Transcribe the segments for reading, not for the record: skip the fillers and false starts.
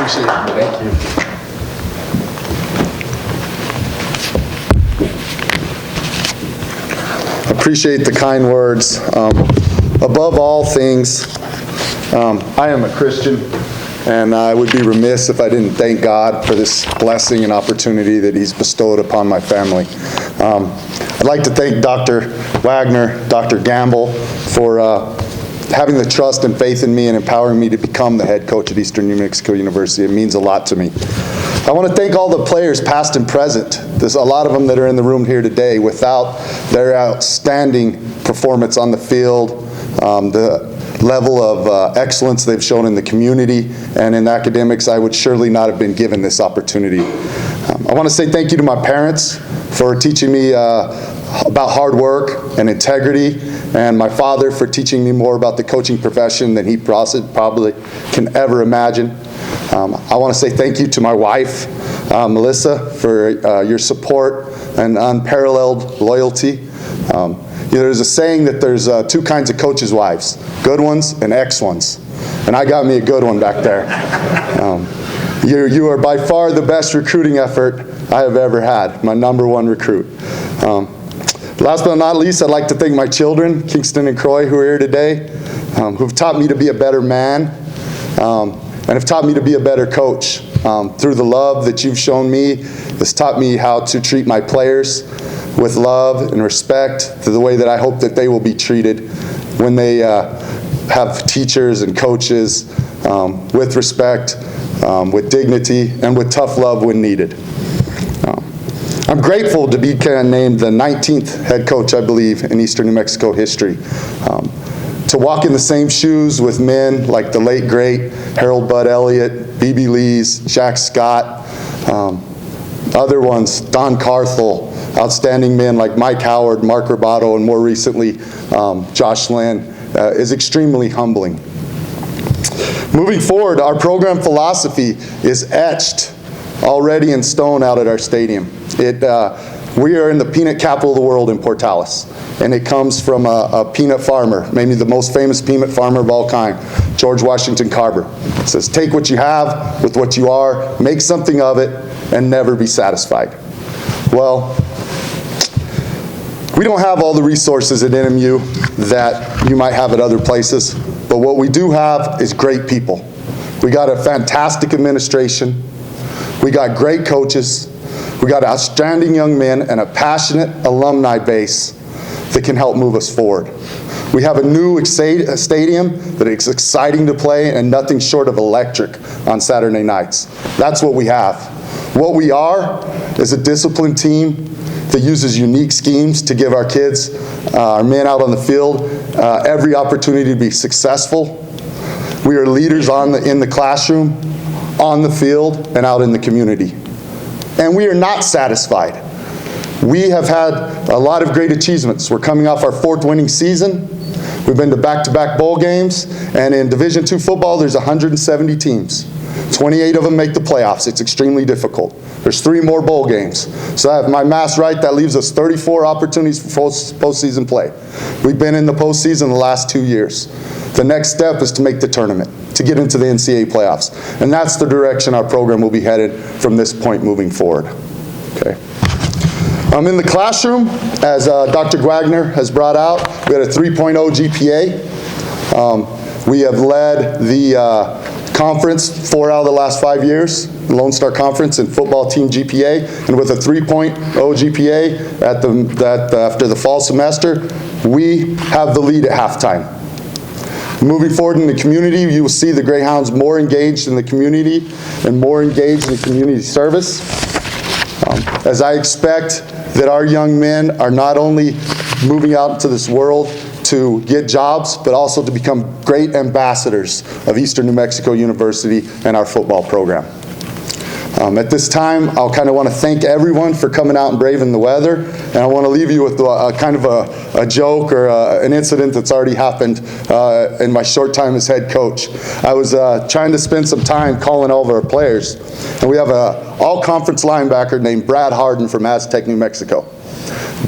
Appreciate it. Thank you. Appreciate the kind words. Above all things, I am a Christian, and I would be remiss if I didn't thank God for this blessing and opportunity that He's bestowed upon my family. I'd like to thank Dr. Wagner, Dr. Gamble for having the trust and faith in me and empowering me to become the head coach at Eastern New Mexico University. It means a lot to me. I want to thank all the players, past and present. There's a lot of them that are in the room here today. Without their outstanding performance on the field, the level of excellence they've shown in the community and in academics, I would surely not have been given this opportunity. I want to say thank you to my parents for teaching me about hard work and integrity, and my father for teaching me more about the coaching profession than he probably can ever imagine. I want to say thank you to my wife, Melissa, for your support and unparalleled loyalty. There's a saying that there's two kinds of coaches' wives, good ones and ex-ones. And I got me a good one back there. You are by far the best recruiting effort I have ever had, my #1 recruit. Last but not least, I'd like to thank my children, Kingston and Croy, who are here today, who've taught me to be a better man, and have taught me to be a better coach. Through the love that you've shown me, has taught me how to treat my players with love and respect, to the way that I hope that they will be treated when they have teachers and coaches with respect, with dignity, and with tough love when needed. I'm grateful to be named the 19th head coach, I believe, in Eastern New Mexico history. To walk in the same shoes with men like the late, great Harold Bud Elliott, B.B. Lees, Jack Scott, other ones, Don Carthel, outstanding men like Mike Howard, Mark Robato, and more recently, Josh Lynn, is extremely humbling. Moving forward, our program philosophy is etched already in stone out at our stadium. We are in the peanut capital of the world in Portales, and it comes from a peanut farmer, maybe the most famous peanut farmer of all time, George Washington Carver. It says, take what you have with what you are, make something of it, and never be satisfied. Well, we don't have all the resources at NMU that you might have at other places, but what we do have is great people. We got a fantastic administration, we got great coaches, we got outstanding young men, and a passionate alumni base that can help move us forward. We have a new stadium that is exciting to play and nothing short of electric on Saturday nights. That's what we have. What we are is a disciplined team that uses unique schemes to give our kids, our men out on the field, every opportunity to be successful. We are leaders in the classroom, on the field, and out in the community. And we are not satisfied. We have had a lot of great achievements. We're coming off our 4th winning season. We've been to back-to-back bowl games, and in Division II football, there's 170 teams. 28 of them make the playoffs. It's extremely difficult. There's 3 more bowl games. So if my math's right, that leaves us 34 opportunities for postseason play. We've been in the postseason the last 2 years. The next step is to make the tournament, to get into the NCAA playoffs. And that's the direction our program will be headed from this point moving forward. Okay. In the classroom, as Dr. Wagner has brought out, we had a 3.0 GPA. We have led the conference 4 out of the last 5 years, the Lone Star Conference in football team GPA, and with a 3.0 GPA after the fall semester, we have the lead at halftime. Moving forward in the community, you will see the Greyhounds more engaged in the community and more engaged in community service. As I expect that our young men are not only moving out into this world to get jobs, but also to become great ambassadors of Eastern New Mexico University and our football program. At this time, I'll kind of want to thank everyone for coming out and braving the weather, and I want to leave you with kind of a joke or an incident that's already happened in my short time as head coach. I was trying to spend some time calling all of our players, and we have an all-conference linebacker named Brad Harden from Aztec, New Mexico.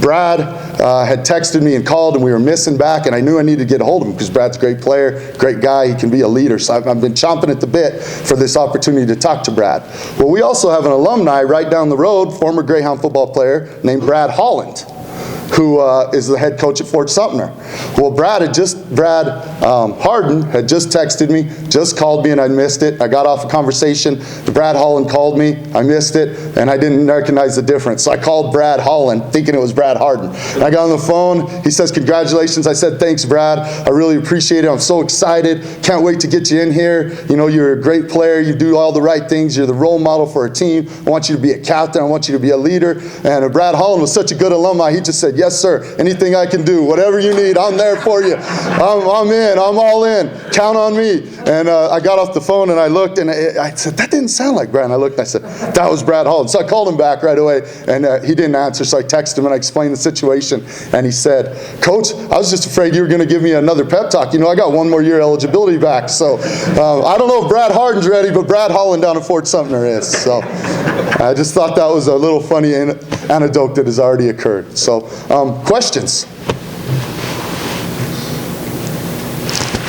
Brad had texted me and called, and we were missing back, and I knew I needed to get a hold of him because Brad's a great player, great guy. He can be a leader. So I've been chomping at the bit for this opportunity to talk to Brad. Well, we also have an alumni right down the road, former Greyhound football player named Brad Holland, who is the head coach at Fort Sumter. Well, Brad Harden had just texted me, just called me, and I missed it. I got off a conversation. Brad Holland called me. I missed it, and I didn't recognize the difference. So I called Brad Holland, thinking it was Brad Harden. And I got on the phone. He says, "Congratulations." I said, "Thanks, Brad. I really appreciate it. I'm so excited. Can't wait to get you in here. You know, you're a great player. You do all the right things. You're the role model for our team. I want you to be a captain. I want you to be a leader." And Brad Holland was such a good alumni. He just said, "Yes, sir. Anything I can do, whatever you need, I'm there for you. I'm in. I'm all in. Count on me." And I got off the phone and I looked and I said, "That didn't sound like Brad." And I looked and I said, "That was Brad Holland." So I called him back right away, and he didn't answer. So I texted him and I explained the situation. And he said, "Coach, I was just afraid you were going to give me another pep talk. You know, I got one more year eligibility back. So I don't know if Brad Harden's ready, but Brad Holland down at Fort Sumter is." So I just thought that was a little funny anecdote that has already occurred. So questions?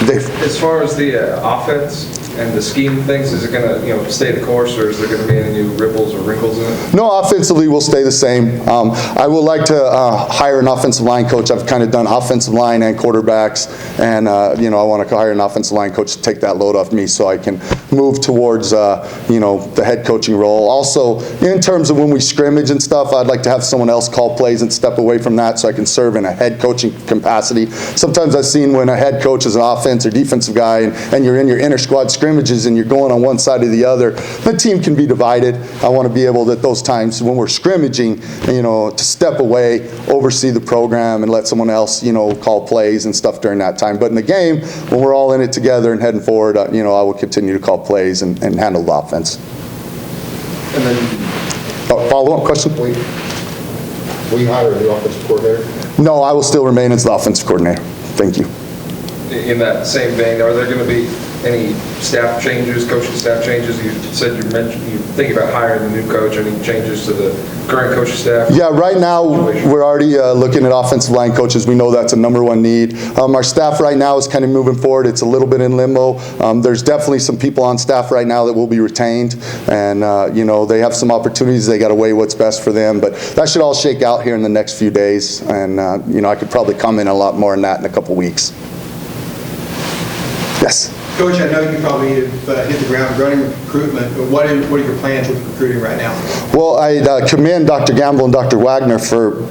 Dave. As far as the offense and the scheme of things, is it going to stay the course, or is there going to be any new ripples or wrinkles in it? No, offensively we'll stay the same. I would like to hire an offensive line coach. I've kind of done offensive line and quarterbacks, and I want to hire an offensive line coach to take that load off me so I can move towards the head coaching role. Also, in terms of when we scrimmage and stuff, I'd like to have someone else call plays and step away from that so I can serve in a head coaching capacity. Sometimes I've seen when a head coach is an offense or defensive guy and you're in your inter squad scrimmages and you're going on one side or the other, the team can be divided. I want to be able at those times when we're scrimmaging, to step away, oversee the program, and let someone else, call plays and stuff during that time. But in the game, when we're all in it together and heading forward, I will continue to call plays and handle the offense. And then, follow-up question? will you hire a new offensive coordinator? No, I will still remain as the offensive coordinator. Thank you. In that same vein, are there going to be any staff changes, coaching staff changes? You said you think about hiring a new coach. Any changes to the current coaching staff? Yeah, right now we're already looking at offensive line coaches. We know that's a #1 need. Our staff right now is kind of moving forward. It's a little bit in limbo. There's definitely some people on staff right now that will be retained, and they have some opportunities. They got to weigh what's best for them, but that should all shake out here in the next few days. And I could probably comment a lot more on that in a couple weeks. Yes. Coach, I know you probably have hit the ground running with recruitment, but what are your plans with recruiting right now? Well, I commend Dr. Gamble and Dr. Wagner for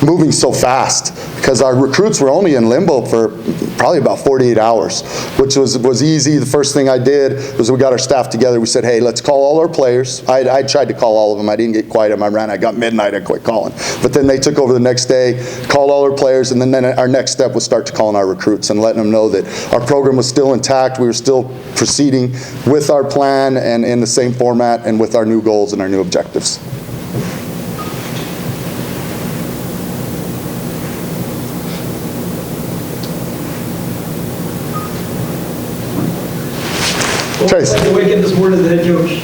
moving so fast, because our recruits were only in limbo for probably about 48 hours, which was easy. The first thing I did was we got our staff together. We said, hey, let's call all our players. I tried to call all of them. I didn't get quiet on my rant. I got midnight. I quit calling. But then they took over the next day, called all our players, and then our next step was start to calling our recruits and letting them know that our program was still intact. We were still proceeding with our plan and in the same format and with our new goals and our new objectives. Trace. Like to wake up this morning as the head coach.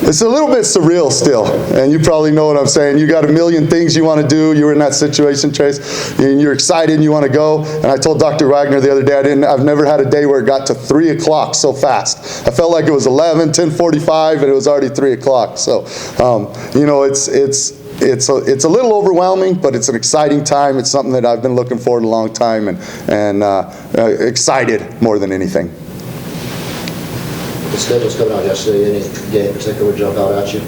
It's a little bit surreal still, and you probably know what I'm saying. You got a million things you want to do. You were in that situation, Trace, and you're excited and you want to go. And I told Dr. Wagner the other day, I've never had a day where it got to 3 o'clock so fast. I felt like it was 11, 10:45, and it was already 3 o'clock. So, it's a little overwhelming, but it's an exciting time. It's something that I've been looking forward to a long time, and excited more than anything. The schedule's coming out yesterday. Any game in particular jump out at you?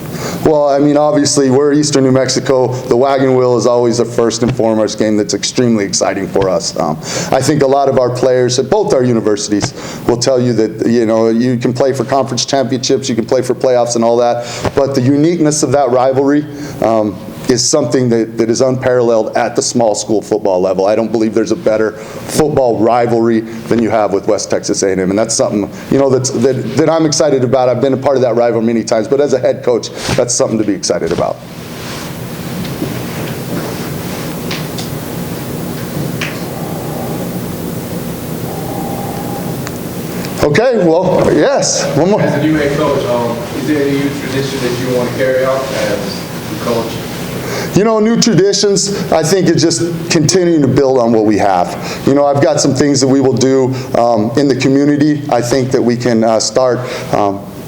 Well, I mean, obviously, we're Eastern New Mexico. The Wagon Wheel is always a first and foremost game that's extremely exciting for us. I think a lot of our players at both our universities will tell you that, you can play for conference championships, you can play for playoffs and all that, but the uniqueness of that rivalry is something that is unparalleled at the small school football level. I don't believe there's a better football rivalry than you have with West Texas A&M, and that's something that I'm excited about. I've been a part of that rivalry many times, but as a head coach, that's something to be excited about. Okay, well, yes, one more. As a new head coach, is there any new tradition that you want to carry out as the coach? New traditions, I think it's just continuing to build on what we have. I've got some things that we will do in the community. I think that we can start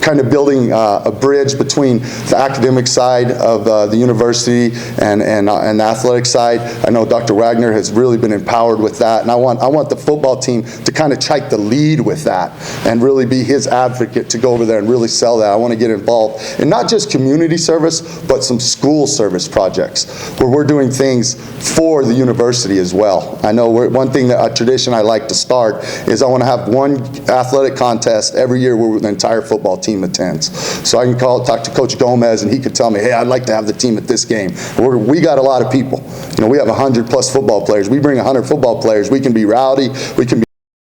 kind of building a bridge between the academic side of the university and the athletic side. I know Dr. Wagner has really been empowered with that, and I want the football team to kind of take the lead with that and really be his advocate to go over there and really sell that. I want to get involved in not just community service, but some school service projects where we're doing things for the university as well. I know one thing, that a tradition I like to start is I want to have one athletic contest every year where the entire football team attends. So I can talk to Coach Gomez, and he could tell me, hey, I'd like to have the team at this game. We got a lot of people. We have 100+ football players. We bring 100 football players. We can be rowdy. We can be